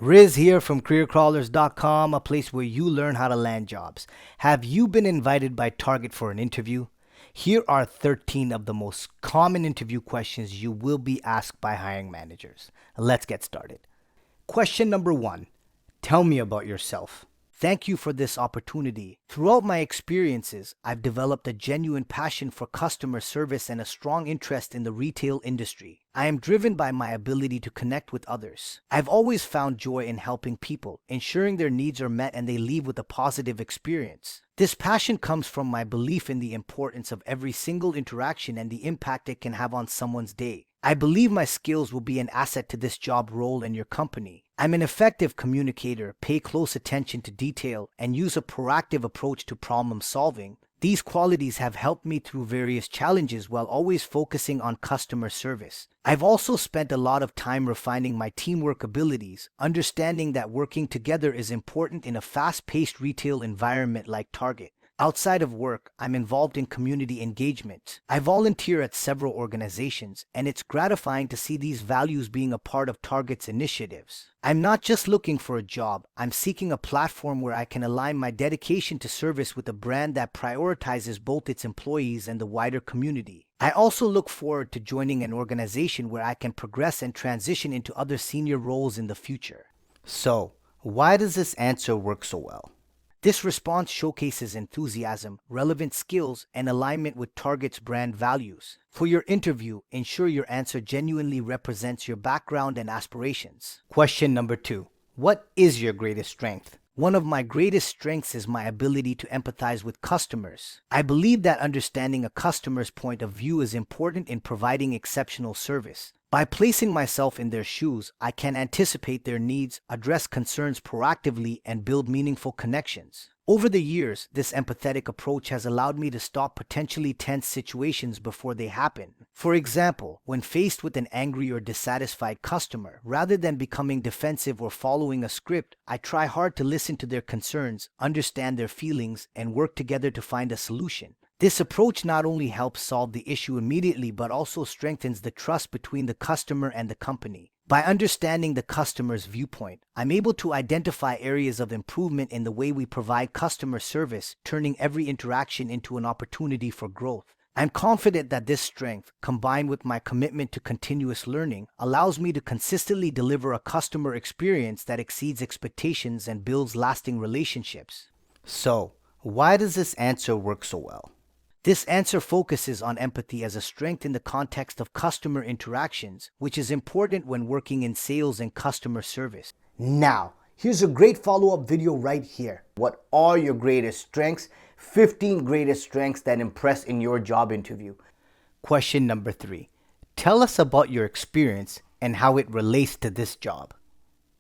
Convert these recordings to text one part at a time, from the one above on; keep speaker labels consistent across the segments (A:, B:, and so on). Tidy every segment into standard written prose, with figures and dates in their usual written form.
A: Riz here from careercrawlers.com, a place where you learn how to land jobs. Have you been invited by Target for an interview? Here are 13 of the most common interview questions you will be asked by hiring managers. Let's get started. Question number 1. Tell me about yourself. Thank you for this opportunity. Throughout my experiences, I've developed a genuine passion for customer service and a strong interest in the retail industry. I am driven by my ability to connect with others. I've always found joy in helping people, ensuring their needs are met and they leave with a positive experience. This passion comes from my belief in the importance of every single interaction and the impact it can have on someone's day. I believe my skills will be an asset to this job role and your company. I'm an effective communicator, pay close attention to detail, and use a proactive approach to problem solving. These qualities have helped me through various challenges while always focusing on customer service. I've also spent a lot of time refining my teamwork abilities, understanding that working together is important in a fast-paced retail environment like Target. Outside of work, I'm involved in community engagement. I volunteer at several organizations, and it's gratifying to see these values being a part of Target's initiatives. I'm not just looking for a job, I'm seeking a platform where I can align my dedication to service with a brand that prioritizes both its employees and the wider community. I also look forward to joining an organization where I can progress and transition into other senior roles in the future. So, why does this answer work so well? This response showcases enthusiasm, relevant skills, and alignment with Target's brand values. For your interview, ensure your answer genuinely represents your background and aspirations. Question number 2. What is your greatest strength? One of my greatest strengths is my ability to empathize with customers. I believe that understanding a customer's point of view is important in providing exceptional service. By placing myself in their shoes, I can anticipate their needs, address concerns proactively, and build meaningful connections. Over the years, this empathetic approach has allowed me to stop potentially tense situations before they happen. For example, when faced with an angry or dissatisfied customer, rather than becoming defensive or following a script, I try hard to listen to their concerns, understand their feelings, and work together to find a solution. This approach not only helps solve the issue immediately but also strengthens the trust between the customer and the company. By understanding the customer's viewpoint, I'm able to identify areas of improvement in the way we provide customer service, turning every interaction into an opportunity for growth. I'm confident that this strength, combined with my commitment to continuous learning, allows me to consistently deliver a customer experience that exceeds expectations and builds lasting relationships. So, why does this answer work so well? This answer focuses on empathy as a strength in the context of customer interactions, which is important when working in sales and customer service. Now, here's a great follow-up video right here. What are your greatest strengths? 15 greatest strengths that impress in your job interview. Question number 3. Tell us about your experience and how it relates to this job.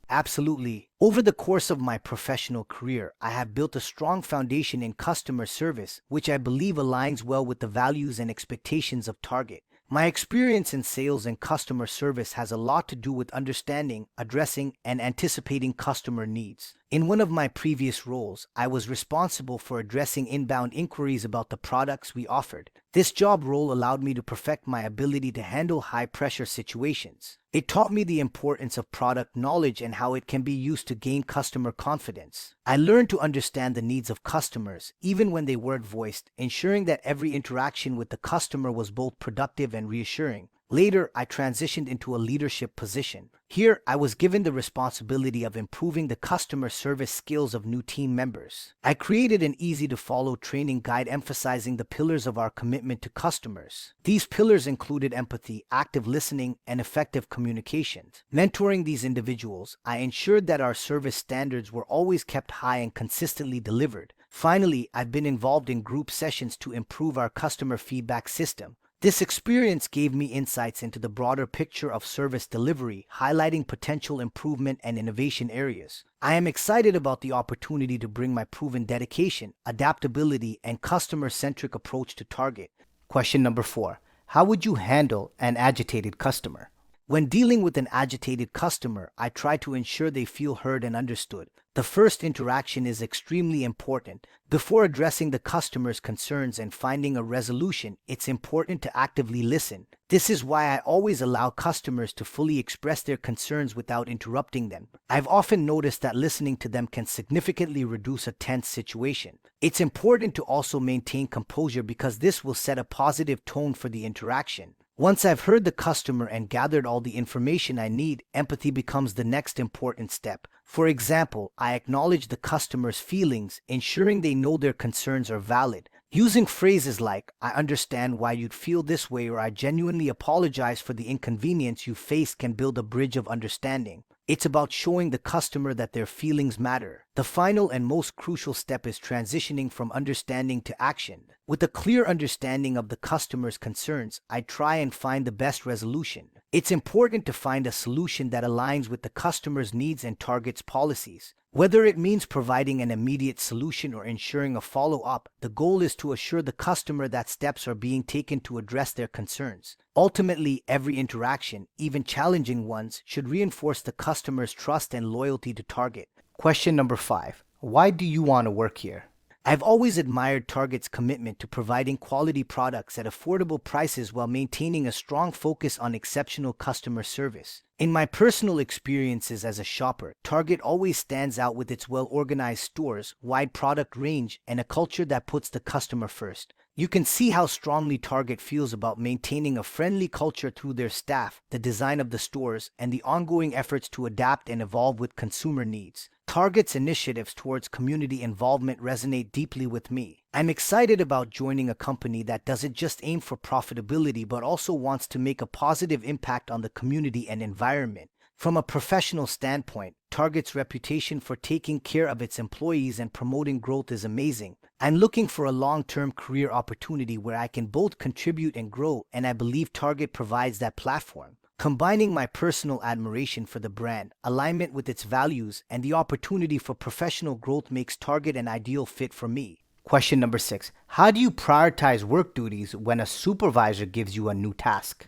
A: Absolutely. Over the course of my professional career, I have built a strong foundation in customer service, which I believe aligns well with the values and expectations of Target. My experience in sales and customer service has a lot to do with understanding, addressing, and anticipating customer needs. In one of my previous roles, I was responsible for addressing inbound inquiries about the products we offered. This job role allowed me to perfect my ability to handle high-pressure situations. It taught me the importance of product knowledge and how it can be used to gain customer confidence. I learned to understand the needs of customers, even when they weren't voiced, ensuring that every interaction with the customer was both productive and reassuring. Later, I transitioned into a leadership position. Here, I was given the responsibility of improving the customer service skills of new team members. I created an easy-to-follow training guide emphasizing the pillars of our commitment to customers. These pillars included empathy, active listening, and effective communication. Mentoring these individuals, I ensured that our service standards were always kept high and consistently delivered. Finally, I've been involved in group sessions to improve our customer feedback system. This experience gave me insights into the broader picture of service delivery, highlighting potential improvement and innovation areas. I am excited about the opportunity to bring my proven dedication, adaptability, and customer-centric approach to Target. Question number 4. How would you handle an agitated customer? When dealing with an agitated customer, I try to ensure they feel heard and understood. The first interaction is extremely important. Before addressing the customer's concerns and finding a resolution, it's important to actively listen. This is why I always allow customers to fully express their concerns without interrupting them. I've often noticed that listening to them can significantly reduce a tense situation. It's important to also maintain composure because this will set a positive tone for the interaction. Once I've heard the customer and gathered all the information I need, empathy becomes the next important step. For example, I acknowledge the customer's feelings, ensuring they know their concerns are valid. Using phrases like, "I understand why you'd feel this way," or "I genuinely apologize for the inconvenience you faced," can build a bridge of understanding. It's about showing the customer that their feelings matter. The final and most crucial step is transitioning from understanding to action. With a clear understanding of the customer's concerns, I try and find the best resolution. It's important to find a solution that aligns with the customer's needs and targets policies. Whether it means providing an immediate solution or ensuring a follow-up, the goal is to assure the customer that steps are being taken to address their concerns. Ultimately, every interaction, even challenging ones, should reinforce the customer's trust and loyalty to Target. Question number 5. Why do you want to work here? I've always admired Target's commitment to providing quality products at affordable prices while maintaining a strong focus on exceptional customer service. In my personal experiences as a shopper, Target always stands out with its well-organized stores, wide product range, and a culture that puts the customer first. You can see how strongly Target feels about maintaining a friendly culture through their staff, the design of the stores, and the ongoing efforts to adapt and evolve with consumer needs. Target's initiatives towards community involvement resonate deeply with me. I'm excited about joining a company that doesn't just aim for profitability but also wants to make a positive impact on the community and environment. From a professional standpoint, Target's reputation for taking care of its employees and promoting growth is amazing. I'm looking for a long-term career opportunity where I can both contribute and grow, and I believe Target provides that platform. Combining my personal admiration for the brand, alignment with its values, and the opportunity for professional growth makes Target an ideal fit for me. Question number 6. How do you prioritize work duties when a supervisor gives you a new task?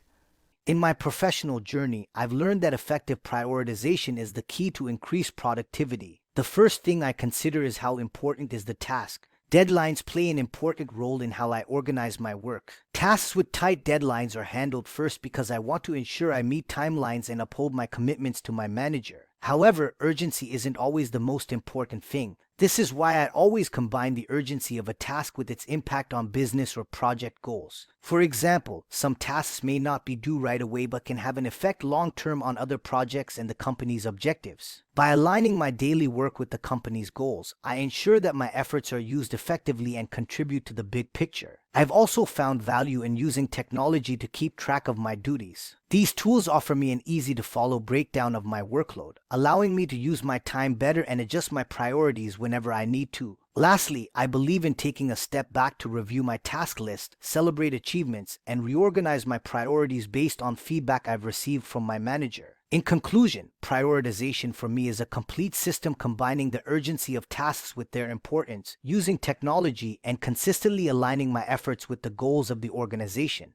A: In my professional journey, I've learned that effective prioritization is the key to increased productivity. The first thing I consider is how important is the task. Deadlines play an important role in how I organize my work. Tasks with tight deadlines are handled first because I want to ensure I meet timelines and uphold my commitments to my manager. However, urgency isn't always the most important thing. This is why I always combine the urgency of a task with its impact on business or project goals. For example, some tasks may not be due right away but can have an effect long-term on other projects and the company's objectives. By aligning my daily work with the company's goals, I ensure that my efforts are used effectively and contribute to the big picture. I've also found value in using technology to keep track of my duties. These tools offer me an easy-to-follow breakdown of my workload, allowing me to use my time better and adjust my priorities whenever I need to. Lastly, I believe in taking a step back to review my task list, celebrate achievements, and reorganize my priorities based on feedback I've received from my manager. In conclusion, prioritization for me is a complete system combining the urgency of tasks with their importance, using technology, and consistently aligning my efforts with the goals of the organization.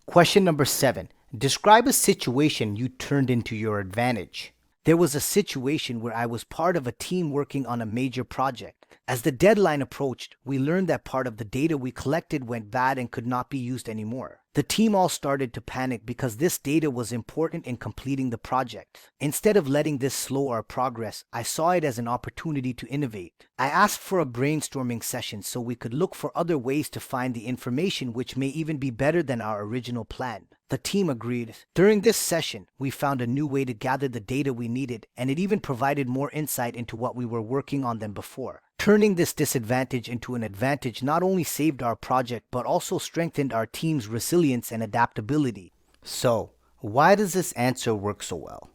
A: Question number 7. Describe a situation you turned into your advantage. There was a situation where I was part of a team working on a major project. As the deadline approached, we learned that part of the data we collected went bad and could not be used anymore. The team all started to panic because this data was important in completing the project. Instead of letting this slow our progress, I saw it as an opportunity to innovate. I asked for a brainstorming session so we could look for other ways to find the information which may even be better than our original plan. The team agreed. During this session, we found a new way to gather the data we needed, and it even provided more insight into what we were working on than before. Turning this disadvantage into an advantage not only saved our project but also strengthened our team's resilience and adaptability. So, why does this answer work so well?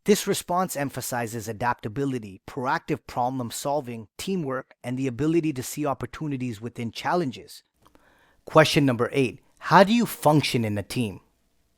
A: This response emphasizes adaptability, proactive problem solving, teamwork, and the ability to see opportunities within challenges. Question number 8. How do you function in a team?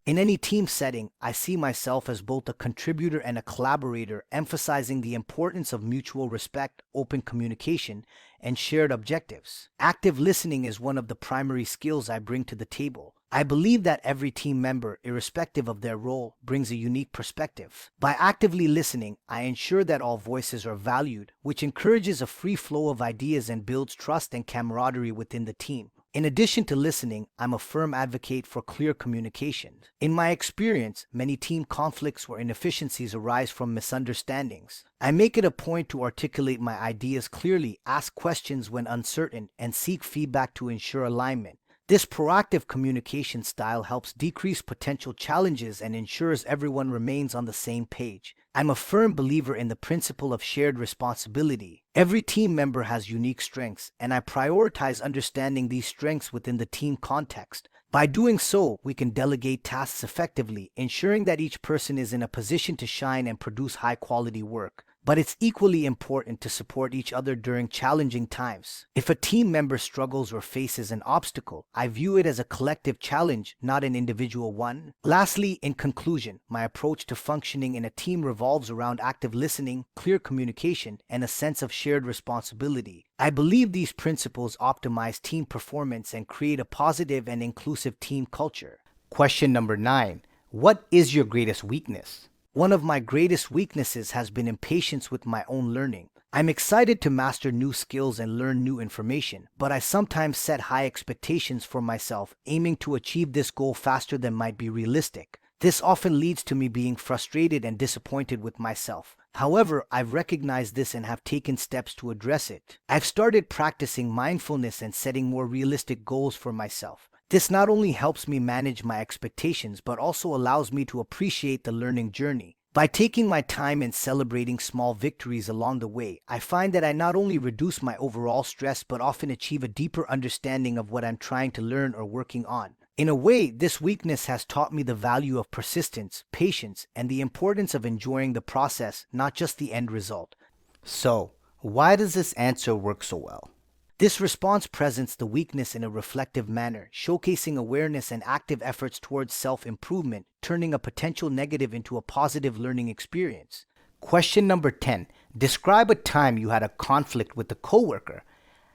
A: In any team setting, I see myself as both a contributor and a collaborator, emphasizing the importance of mutual respect, open communication, and shared objectives. Active listening is one of the primary skills I bring to the table. I believe that every team member, irrespective of their role, brings a unique perspective. By actively listening, I ensure that all voices are valued, which encourages a free flow of ideas and builds trust and camaraderie within the team. In addition to listening, I'm a firm advocate for clear communication. In my experience, many team conflicts or inefficiencies arise from misunderstandings. I make it a point to articulate my ideas clearly, ask questions when uncertain, and seek feedback to ensure alignment. This proactive communication style helps decrease potential challenges and ensures everyone remains on the same page. I'm a firm believer in the principle of shared responsibility. Every team member has unique strengths, and I prioritize understanding these strengths within the team context. By doing so, we can delegate tasks effectively, ensuring that each person is in a position to shine and produce high-quality work. But it's equally important to support each other during challenging times. If a team member struggles or faces an obstacle, I view it as a collective challenge, not an individual one. Lastly, in conclusion, my approach to functioning in a team revolves around active listening, clear communication, and a sense of shared responsibility. I believe these principles optimize team performance and create a positive and inclusive team culture. Question number 9. What is your greatest weakness? One of my greatest weaknesses has been impatience with my own learning. I'm excited to master new skills and learn new information, but I sometimes set high expectations for myself, aiming to achieve this goal faster than might be realistic. This often leads to me being frustrated and disappointed with myself. However, I've recognized this and have taken steps to address it. I've started practicing mindfulness and setting more realistic goals for myself. This not only helps me manage my expectations, but also allows me to appreciate the learning journey. By taking my time and celebrating small victories along the way, I find that I not only reduce my overall stress, but often achieve a deeper understanding of what I'm trying to learn or working on. In a way, this weakness has taught me the value of persistence, patience, and the importance of enjoying the process, not just the end result. So, why does this answer work so well? This response presents the weakness in a reflective manner, showcasing awareness and active efforts towards self-improvement, turning a potential negative into a positive learning experience. Question number 10. Describe a time you had a conflict with a coworker.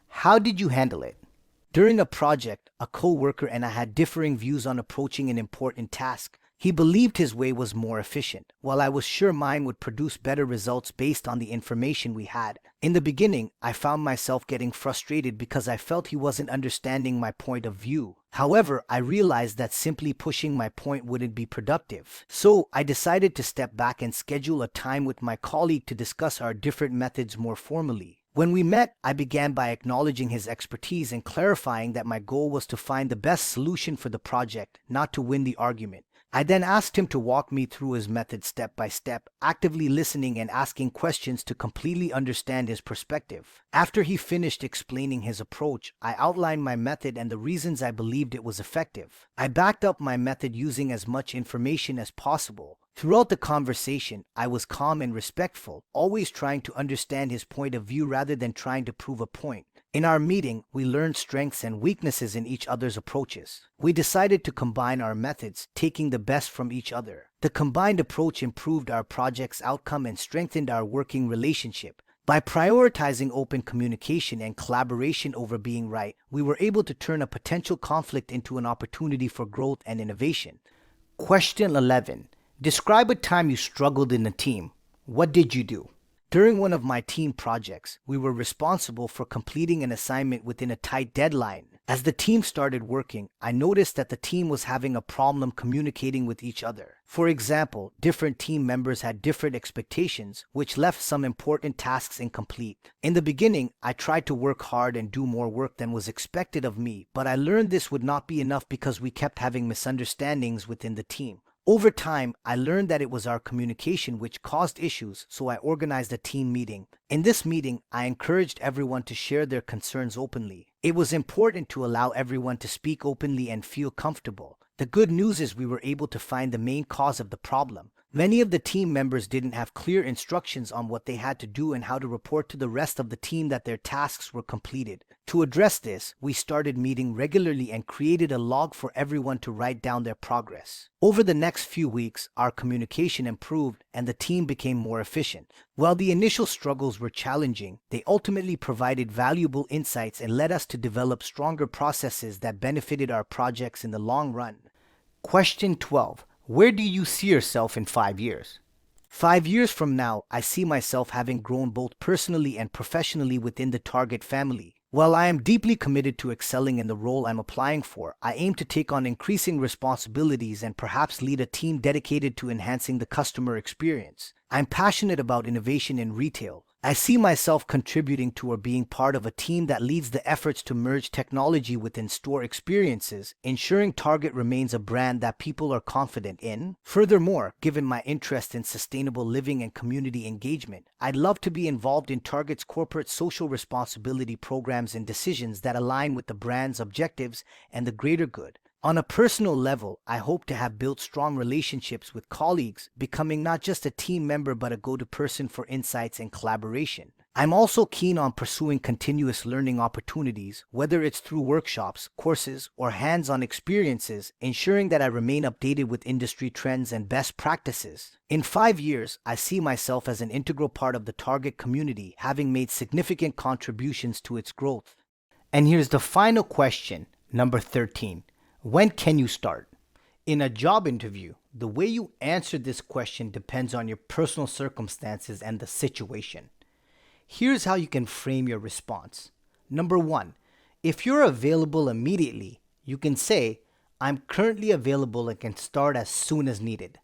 A: How did you handle it? During a project, a coworker and I had differing views on approaching an important task. He believed his way was more efficient, while I was sure mine would produce better results based on the information we had. In the beginning, I found myself getting frustrated because I felt he wasn't understanding my point of view. However, I realized that simply pushing my point wouldn't be productive. So, I decided to step back and schedule a time with my colleague to discuss our different methods more formally. When we met, I began by acknowledging his expertise and clarifying that my goal was to find the best solution for the project, not to win the argument. I then asked him to walk me through his method step by step, actively listening and asking questions to completely understand his perspective. After he finished explaining his approach, I outlined my method and the reasons I believed it was effective. I backed up my method using as much information as possible. Throughout the conversation, I was calm and respectful, always trying to understand his point of view rather than trying to prove a point. In our meeting, we learned strengths and weaknesses in each other's approaches. We decided to combine our methods, taking the best from each other. The combined approach improved our project's outcome and strengthened our working relationship. By prioritizing open communication and collaboration over being right, we were able to turn a potential conflict into an opportunity for growth and innovation. Question 11. Describe a time you struggled in a team. What did you do? During one of my team projects, we were responsible for completing an assignment within a tight deadline. As the team started working, I noticed that the team was having a problem communicating with each other. For example, different team members had different expectations, which left some important tasks incomplete. In the beginning, I tried to work hard and do more work than was expected of me, but I learned this would not be enough because we kept having misunderstandings within the team. Over time, I learned that it was our communication which caused issues, so I organized a team meeting. In this meeting, I encouraged everyone to share their concerns openly. It was important to allow everyone to speak openly and feel comfortable. The good news is we were able to find the main cause of the problem. Many of the team members didn't have clear instructions on what they had to do and how to report to the rest of the team that their tasks were completed. To address this, we started meeting regularly and created a log for everyone to write down their progress. Over the next few weeks, our communication improved and the team became more efficient. While the initial struggles were challenging, they ultimately provided valuable insights and led us to develop stronger processes that benefited our projects in the long run. Question 12. Where do you see yourself in 5 years? 5 years from now, I see myself having grown both personally and professionally within the Target family. While I am deeply committed to excelling in the role I'm applying for, I aim to take on increasing responsibilities and perhaps lead a team dedicated to enhancing the customer experience. I'm passionate about innovation in retail. I see myself contributing to or being part of a team that leads the efforts to merge technology with in-store experiences, ensuring Target remains a brand that people are confident in. Furthermore, given my interest in sustainable living and community engagement, I'd love to be involved in Target's corporate social responsibility programs and decisions that align with the brand's objectives and the greater good. On a personal level, I hope to have built strong relationships with colleagues, becoming not just a team member but a go-to person for insights and collaboration. I'm also keen on pursuing continuous learning opportunities, whether it's through workshops, courses, or hands-on experiences, ensuring that I remain updated with industry trends and best practices. In 5 years, I see myself as an integral part of the Target community, having made significant contributions to its growth. And here's the final question, number 13. When can you start? In a job interview, the way you answer this question depends on your personal circumstances and the situation. Here's how you can frame your response. Number 1, if you're available immediately, you can say, I'm currently available and can start as soon as needed.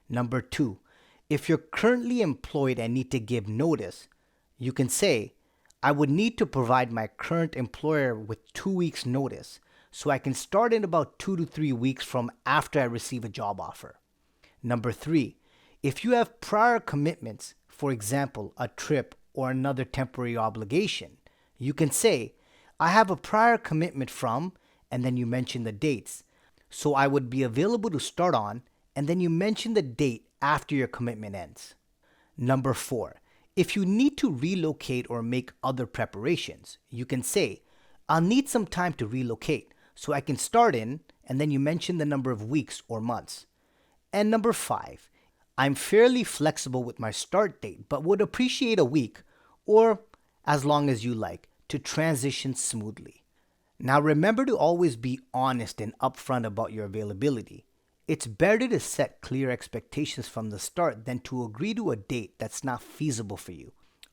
A: Number 2, if you're currently employed and need to give notice, you can say, I would need to provide my current employer with 2 weeks notice, so I can start in about 2 to 3 weeks from after I receive a job offer. Number 3, if you have prior commitments, for example, a trip or another temporary obligation, you can say, I have a prior commitment from, and then you mention the dates. So I would be available to start on, and then you mention the date after your commitment ends. Number 4, if you need to relocate or make other preparations, you can say, I'll need some time to relocate, so I can start in, and then you mention the number of weeks or months. And number 5, I'm fairly flexible with my start date, but would appreciate a week, or as long as you like, to transition smoothly. Now remember to always be honest and upfront about your availability. It's better to set clear expectations from the start than to agree to a date that's not feasible for you.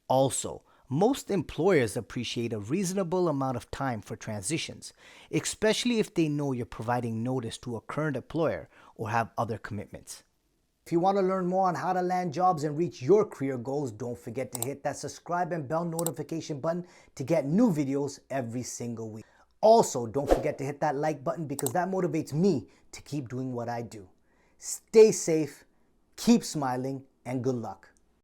A: Also, most employers appreciate a reasonable amount of time for transitions, especially if they know you're providing notice to a current employer or have other commitments. If you want to learn more on how to land jobs and reach your career goals, don't forget to hit that subscribe and bell notification button to get new videos every single week. Also, don't forget to hit that like button because that motivates me to keep doing what I do. Stay safe, keep smiling, and good luck.